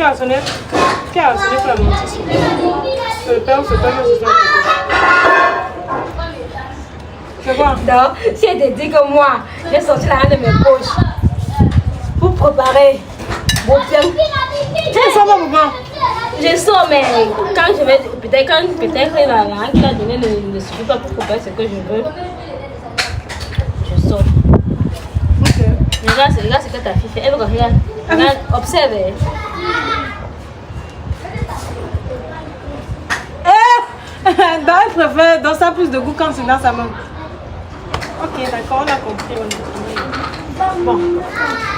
qui a sonné pour la monétisation? Le père ou c'est toi qui as c'est quoi? Non, si elle te dit que moi, j'ai sorti la main de mes poches pour préparer mon bien. Tu ne sors pas pourquoi? Je sors, mais quand je vais, peut-être la langue qui a donné ne suffit pas pour préparer ce que je veux, je sors. Ok. Regarde ce que ta fille fait. Elle regarde, observe. Elle préfère dans ça plus de goût quand c'est dans sa main. Ok, d'accord, on a compris. Bon,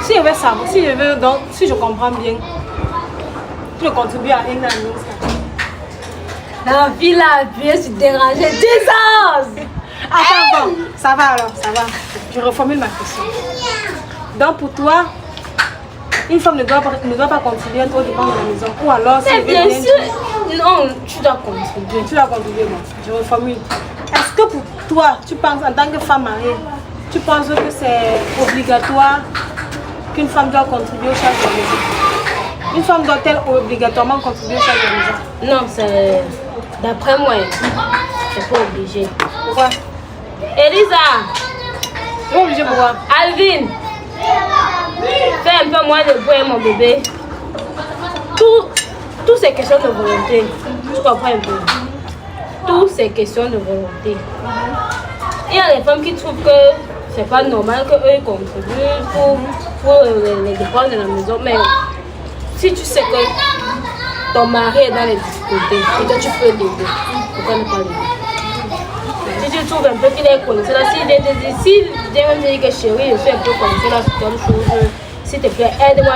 si je veux savoir, si je comprends bien, tu contribues à une annonce. La fille là, elle se dérange 10 ans. Attends, bon, ça va alors, ça va. Je reformule ma question. Donc pour toi, une femme ne doit pas contribuer à toi dépend de la maison. Ou alors, si mais bien sûr, non, tu dois contribuer. Tu dois contribuer, bon, je reformule. Est-ce que pour toi, tu penses en tant que femme mariée, tu penses que c'est obligatoire qu'une femme doit contribuer aux charges de la maison? Une femme doit-elle obligatoirement contribuer aux charges de la maison? Non, c'est d'après moi, c'est pas obligé. Pourquoi? Elisa, C'est pas obligé pourquoi? Alvin, fais un peu moins de bruit mon bébé. Tout c'est question de volonté. Tu comprends un peu? Tout c'est question de volonté. Il y a des femmes qui trouvent que c'est pas normal qu'eux contribuent pour les dépenses de la maison. Mais si tu sais que ton mari est dans les difficultés et que tu peux l'aider, pourquoi ne pas l'aider? Si tu trouves un peu qu'il est connaisseur là, s'il vient te dire que chérie, je suis un peu connaisseur là sur telle chose, s'il te plaît, aide-moi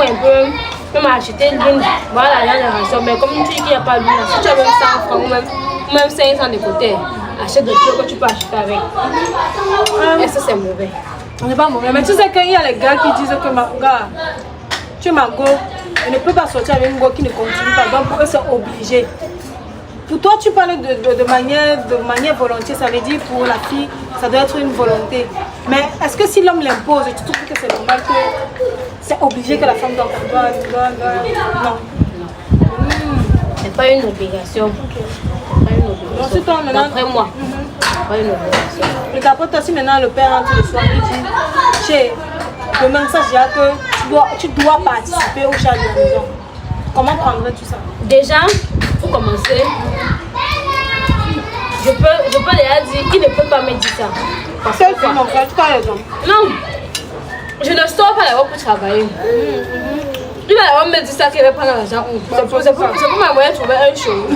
un peu. Je vais m'acheter l'une, voilà la ration. Mais comme tu dis qu'il n'y a pas d'huile, si tu as même 100 francs ou même 500 de côté, achète de peu que tu peux acheter avec. Est-ce que c'est mauvais? On n'est pas mauvais. Mais tu sais qu'il y a les gars qui disent que gars, tu es ma go, elle ne peut pas sortir avec une go qui ne continue pas. Donc pour eux, c'est obligé. Pour toi, tu parles de manière volontiers, ça veut dire pour la fille, ça doit être une volonté. Mais est-ce que si l'homme l'impose, tu trouves que c'est normal que c'est obligé que la femme doit non. C'est pas une obligation. Pas une obligation. D'après moi, pas une obligation. Et d'après toi, si maintenant le père rentre le soir, il dit, chez, demain ça, j'ai que tu dois participer au charges de la maison. Comment prendrais-tu ça? Déjà, pour commencer, je peux déjà dire qu'il ne peut pas me dire ça. Parce que quoi? Non, je ne sors pas là-bas pour travailler. Il va me dire ça qu'il va prendre l'argent. C'est pour m'envoyer trouver un show.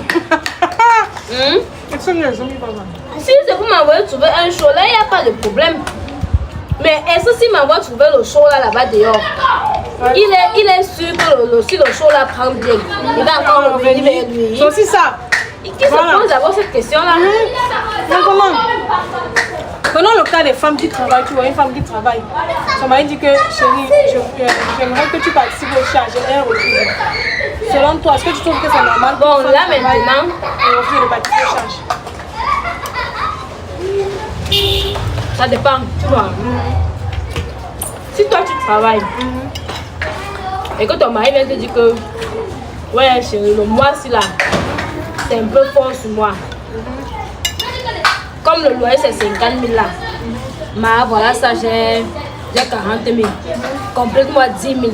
Si c'est pour m'envoyer trouver un show, là, il n'y a pas de problème. Mais est-ce que s'il m'envoie trouver le show là-bas dehors, il est sûr que si le show là prend bien, il va encore revenir vers lui. C'est aussi ça. Qui se pose d'abord cette question-là? Mais comment? Prenons le cas des femmes qui travaillent, tu vois, une femme qui travaille. Son mari dit que chérie, j'aimerais que tu participes au charges, elle refuse. Selon toi, est-ce que tu trouves que c'est normal? Bon, là maintenant, elle refuse de participer aux charges. ça dépend, tu vois. Si toi tu travailles et que ton mari vient te dire que ouais chérie, le mois-ci là, c'est un peu fort sur moi. Comme le loyer c'est 50 000 là, mais voilà ça j'ai 40 000. Complète-moi 10 000.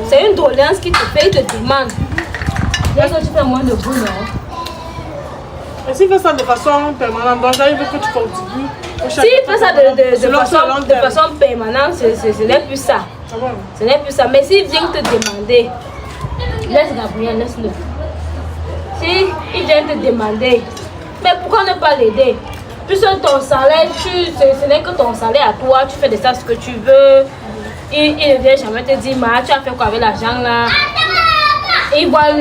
C'est une doléance qui te fait, il te demande. Est-ce que tu fais moins de bruit, non? Et s'il fait ça de façon permanente, donc ça il veut que tu contribues. S'il fait ça de façon permanente, ce n'est plus ça. Ce n'est plus ça. Mais s'il vient te demander, laisse Gabriel, laisse-le. S'il vient te demander, mais pourquoi ne pas l'aider? Puisque ton salaire, ce n'est que ton salaire à toi, tu fais de ça ce que tu veux. Il ne vient jamais te dire, tu as fait quoi avec l'argent là? Il voit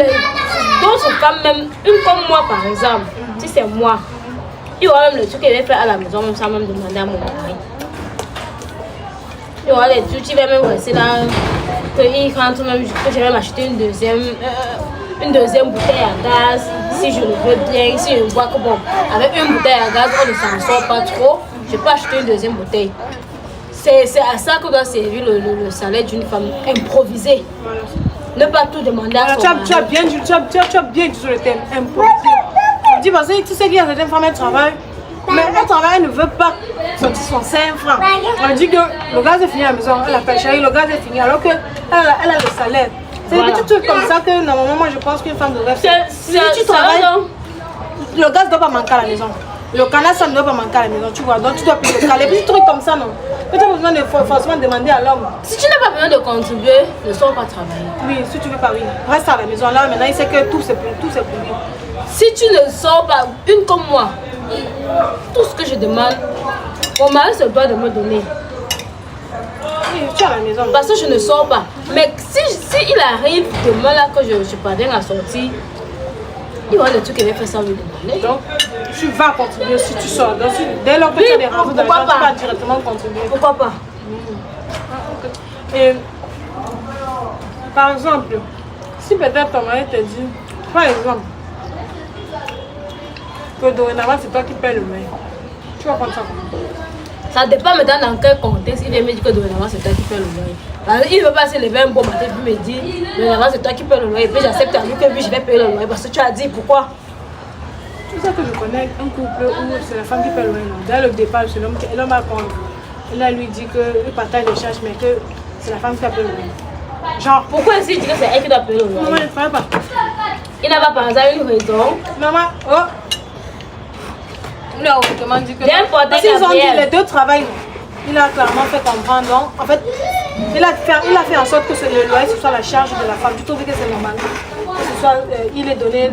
d'autres femmes, même une comme moi par exemple, si c'est moi, il y aura même le truc qu'il va faire à la maison, même sans même demander à mon mari. Il y aura les trucs, il va même rester là, qu'il rentre même, que je vais m'acheter une deuxième bouteille à gaz, si je le veux bien, si je vois que bon, avec une bouteille à gaz, on ne s'en sort pas trop, je peux acheter une deuxième bouteille. C'est à ça que doit servir le salaire d'une femme improvisée. Ne pas tout demander à son mari. Tu as bien dit sur le thème impossible. On dit parce que tu sais qu'il y a certaines femmes qui travaillent. Mais elle travaille, elle ne veut pas sortir son 5 francs. On dit que le gaz est fini à la maison, elle appelle chérie, le gaz est fini, alors qu'elle a le salaire. C'est des petits trucs comme ça que normalement, moi je pense qu'une femme devrait faire. Si tu travailles, le gaz ne doit pas manquer à la maison. Le canal, ça ne doit pas manquer à la maison, tu vois. Donc tu dois payer le canal. Les petits trucs comme ça, non. Tu n'as pas besoin de forcément demander à l'homme. Si tu n'as pas besoin de contribuer, ne sors pas travailler. Oui, si tu veux pas, oui. Reste à la maison. Là, maintenant, il sait que tout c'est pour lui. Si tu ne sors pas, une comme moi, tout ce que je demande, mon mari se doit de me donner. Oui, tu es à la maison. Parce que je ne sors pas. Mais si il arrive demain là que je parviens à sortir, il y aura des trucs qu'il va faire sans lui demander. Donc, tu vas contribuer si tu sors. Donc, dès lors que tu as des rencontres dans l'argent, tu vas directement contribuer. Pourquoi pas? Et par exemple, si peut-être ton mari te dit, par exemple, que dorénavant c'est toi qui paies le loyer, tu vas prendre ça comment? Ça dépend maintenant dans quel contexte il vient me dire que dorénavant c'est toi qui paies le loyer. Parce qu'il ne veut pas se lever un bon matin et me dire dorénavant c'est toi qui paies le loyer. Et puis j'accepte à lui que oui, je vais payer le loyer parce que tu as dit pourquoi. Tout ça que je connais, un couple où c'est la femme qui paie le loyer. Dès le départ, c'est l'homme va prendre. Il a lui dit qu'il partage les charges, mais que c'est la femme qui a payé le loyer. Genre, pourquoi est-ce qu'il dit que c'est elle qui doit payer le loyer? Maman, je ne ferai pas. Il n'a pas par exemple une raison. Maman, oh. Il a autrement dit que. Parce qu'ils ont dit les deux travaillent. Il a clairement fait comprendre. Donc, en fait, il a fait en sorte que le loyer ce soit la charge de la femme. Tu trouves que c'est normal? Que ce soit, il ait donné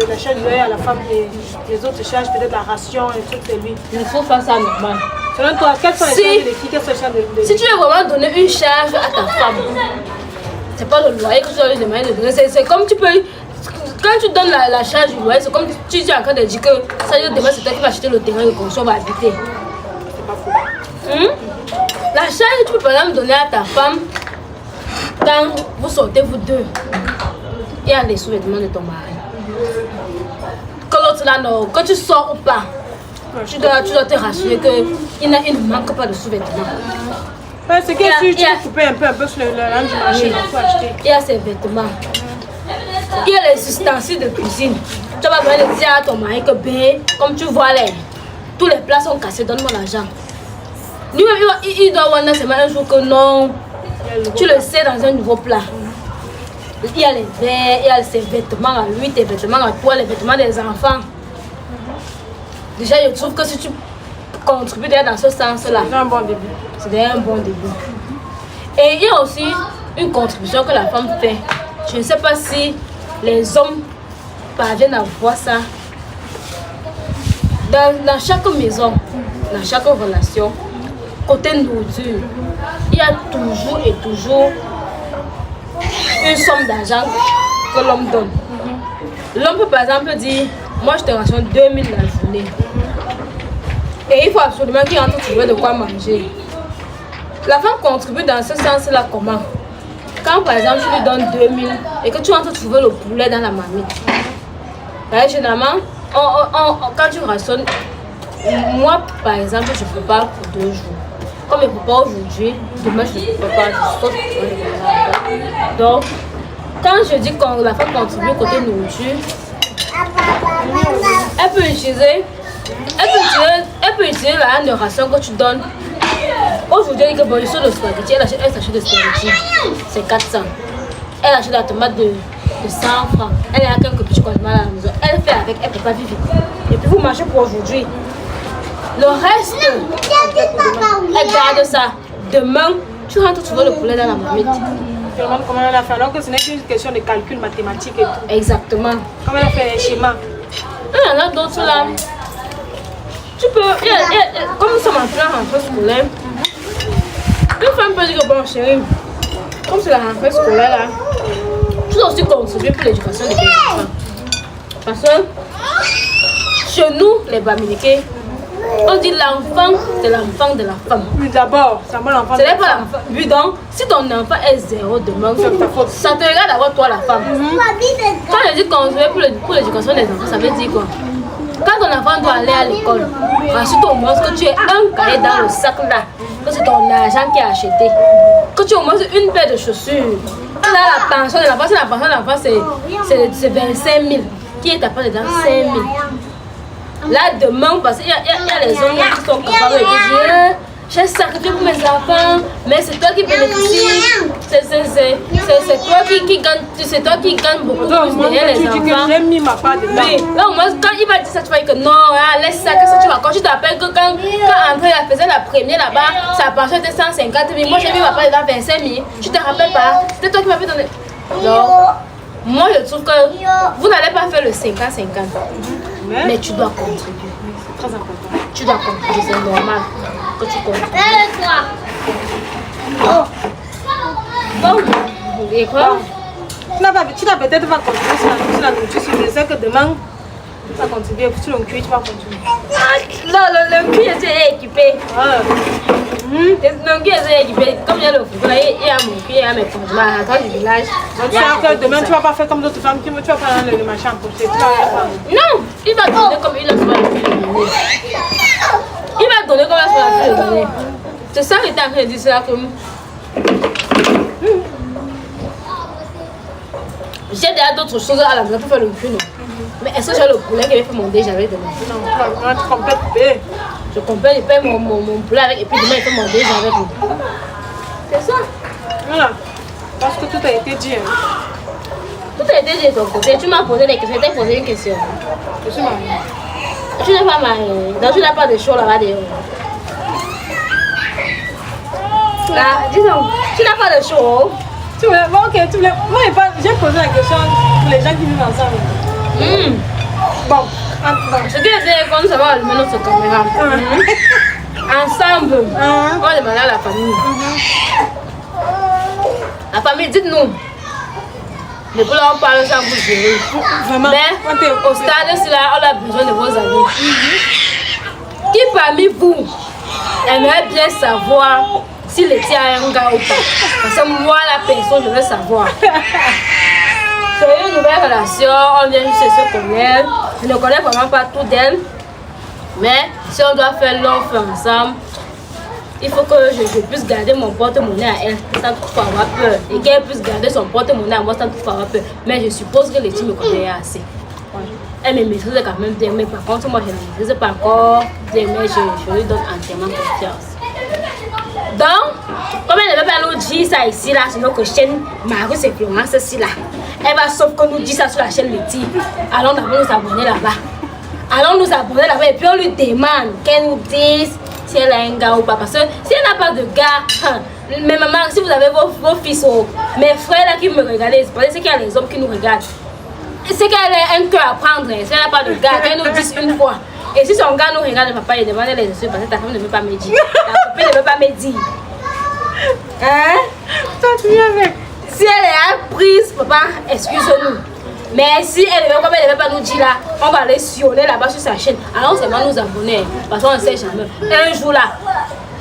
la charge du loyer à la femme et les autres charges, peut-être la ration et tout, c'est lui. Je ne trouve pas ça normal. Selon toi, quelles sont les charges des filles? Quelles sont les charges des Si tu veux vraiment donner une charge à ta femme, c'est pas le loyer que tu dois lui demander de donner. C'est comme tu peux. Quand tu donnes la charge du loyer, c'est comme tu es en train de dire que ça veut dire demain c'est toi qui vas acheter le terrain que on va habiter. C'est pas faux. La charge que tu peux par exemple donner à ta femme quand vous sortez vous deux. Il y a les sous-vêtements de ton mari. Que l'autre là, non, que tu sors ou pas, tu dois te rassurer qu'il ne manque pas de sous-vêtements. C'est que si tu coupes un peu sur le linge du marché, il faut acheter. Il y a ses vêtements. Il y a les ustensiles de cuisine. Tu vas besoin de dire à ton mari que ben, comme tu vois, tous les plats sont cassés, donne-moi l'argent. Lui-même, il doit voir seulement un jour que non, tu le sais dans un nouveau plat. Il y a les verres, il y a ses vêtements à lui, tes vêtements à toi, les vêtements des enfants. Déjà, je trouve que si tu contribues dans ce sens-là, c'est un bon début. C'est déjà un bon début. Et il y a aussi une contribution que la femme fait. Je ne sais pas si les hommes parviennent à voir ça. Dans chaque maison, dans chaque relation, côté nourriture, il y a toujours et toujours une somme d'argent que l'homme donne. L'homme peut par exemple dire, moi je te rationne 2000 la journée. Et il faut absolument qu'il rentre trouver de quoi manger. La femme contribue dans ce sens-là comment? Quand par exemple tu lui donnes 2000 et que tu rentres trouver le poulet dans la marmite. Généralement, quand tu rationnes, moi par exemple je prépare pour 2 jours. Comme je ne peux pas aujourd'hui, demain je ne peux pas, je saute pour le. Donc, quand je dis que la femme contribue côté nourriture, elle peut utiliser la ration que tu donnes. Aujourd'hui, elle dit que bon, je suis de spaghetti, elle achète de spaghetti, c'est 400. Elle achète la tomate de 100 francs. Elle a quelques petits condiments à la maison. Elle fait avec, elle ne peut pas vivre. Et puis vous mangez pour aujourd'hui. Le reste, elle garde ça. Demain, tu rentres trouver le poulet dans la marmite. Tu demandes comment elle a fait, alors que ce n'est qu'une question de calcul mathématique et tout. Exactement. Comment elle a fait les schémas. Il y en a d'autres là. Tu peux, comme nous sommes en plein rentrée scolaire, une femme peut dire que bon chérie, comme c'est la rentrée scolaire là, tu dois aussi contribuer pour l'éducation des enfants. Parce que chez nous, les Bamileke, on dit l'enfant, c'est l'enfant de la femme. Oui, d'abord, c'est moi l'enfant. Ce n'est pas l'enfant. Oui, donc, si ton enfant est 0 demain, ça te regarde d'abord toi la femme. Quand je dis contribuer pour l'éducation des enfants, ça veut dire quoi? Quand ton enfant doit aller à l'école, ensuite au moins que tu aies un cahier dans le sac là, que c'est ton argent qui a acheté. Que tu aies au moins une paire de chaussures. Là, la pension de l'enfant, c'est 25 000. Qui est ta part dedans? 5 000. Là, demain, parce qu'il y a les hommes qui sont capables de dire j'ai sacrifié pour mes enfants, mais c'est toi qui bénéficie. C'est toi qui gagne beaucoup plus derrière les enfants. J'ai mis ma part dedans. Oui, là au moins quand il va dire ça, tu vas dire que non, hein, laisse ça, que ça tu vas. Quand tu t'appelles que quand André faisait la première là-bas, sa pension était 150 000. Moi j'ai mis ma part dedans 25 000. Tu te rappelles pas? C'était toi qui m'avais donné. Donc, moi je trouve que vous n'allez pas faire le 50-50. Mais tu dois contribuer. C'est très important. Tu dois contribuer, c'est normal que tu contribues. Bon, et quoi? Tu n'as peut-être pas contribué sur la nourriture, je sais que demain, tu vas contribuer sur le cuir, tu vas contribuer. Non, le cuir est équipé. Le cuir est équipé. Comme il y a le football, il y a mon cuir, il y a mes condiments. Attends du village. Donc tu sais que demain, tu ne vas pas faire comme d'autres femmes qui tu vas prendre le machin pour pocher. Non, il va donner comme il a souvent le donner. Il va donner comme il a souvent le donner. C'est ça que tu es en train de dire, c'est là comme. J'ai déjà d'autres choses à la maison pour faire le cul, non? Mais est-ce que j'ai le poulet qui avait fait mon déj avec demain? Non, tu complètes payer. Je complète, il paye mon poulet avec et puis demain il fait mon déj avec lui. C'est ça. Voilà. Parce que tout a été dit. Tout a été dit de ton côté. Tu m'as posé des questions, je t'ai posé une question. Je suis mariée. Tu n'es pas mariée, donc tu n'as pas de show là-bas dehors. Là, dis donc, tu n'as pas de show. Tu voulais, bon, ok, tu voulais. Moi, j'ai posé la question pour les gens qui vivent ensemble. Bon, ce qui est comme ça va allumer notre caméra. Ensemble, on va demander à la famille. La famille, dites-nous. Depuis là, on parle sans vous gérer. Vraiment. Mais au stade, c'est là, on a besoin de vos amis. Qui parmi vous aimerait bien savoir si le tien a un gars ou pas? Parce que moi, la personne, je veux savoir. C'est une nouvelle relation, on vient juste se connaître. Je ne connais vraiment pas tout d'elle. Mais si on doit faire long feu ensemble, il faut que je puisse garder mon porte-monnaie à elle sans toutefois avoir peur. Et qu'elle puisse garder son porte-monnaie à moi sans toutefois avoir peur. Mais je suppose que les filles me connaissent assez. Elle me maîtrise quand même bien, mais par contre, moi je ne maîtrise pas encore bien, mais je lui donne entièrement confiance. Donc, comme elle ne veut pas nous dire ça ici, là, sur notre chaîne, Marus et Florence, ici, là, elle va sauf que nous dire ça sur la chaîne Letty. Allons d'abord nous abonner là-bas. Allons nous abonner là-bas et puis on lui demande qu'elle nous dise si elle a un gars ou pas. Parce que si elle n'a pas de gars, mais maman, si vous avez vos fils ou mes frères là qui me regardent, c'est qu'il y a les hommes qui nous regardent. C'est qu'elle a un cœur à prendre, si elle n'a pas de gars, qu'elle nous dise une fois. Et si son gars nous regarde, papa, il demande les excuses parce que ta femme ne veut pas me dire. Ta copine ne veut pas me dire. Hein? Toi, tu viens avec. Si elle est prise, papa, excuse-nous. Mais si elle ne veut pas nous dire là, on va aller sionner là-bas sur sa chaîne. Alors seulement nous abonner, parce qu'on ne sait jamais. Un jour là,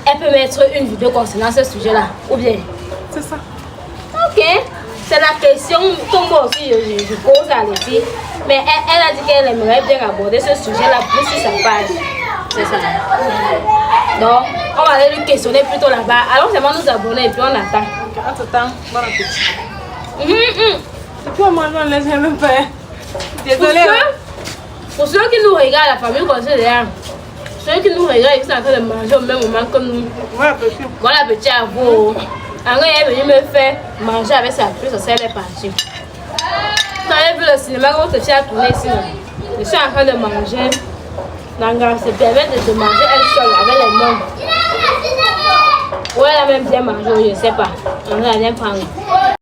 elle peut mettre une vidéo concernant ce sujet-là. Ou bien? C'est ça. Ok. C'est la question que moi aussi je pose à Letty. Mais elle a dit qu'elle aimerait bien aborder ce sujet-là plus sur sa page. C'est ça. Donc, on va aller lui questionner plutôt là-bas. Alors seulement nous abonner et puis on attend. Ok, entre-temps, bon appétit. Depuis au moment où on ne laisse même pas. Désolée. Pour ceux qui nous regardent, la famille considère. Ceux qui nous regardent, ils sont en train de manger au même moment que nous. Bon appétit. Bon appétit à vous. Henri est venu me faire manger avec sa puce, ça elle est partie. Vous avez vu le cinéma que votre fille a tourné ici. Je suis en train de manger. Nanga se permet de manger elle seule avec les mains. Ou elle a même bien mangé, je ne sais pas. On va bien prendre.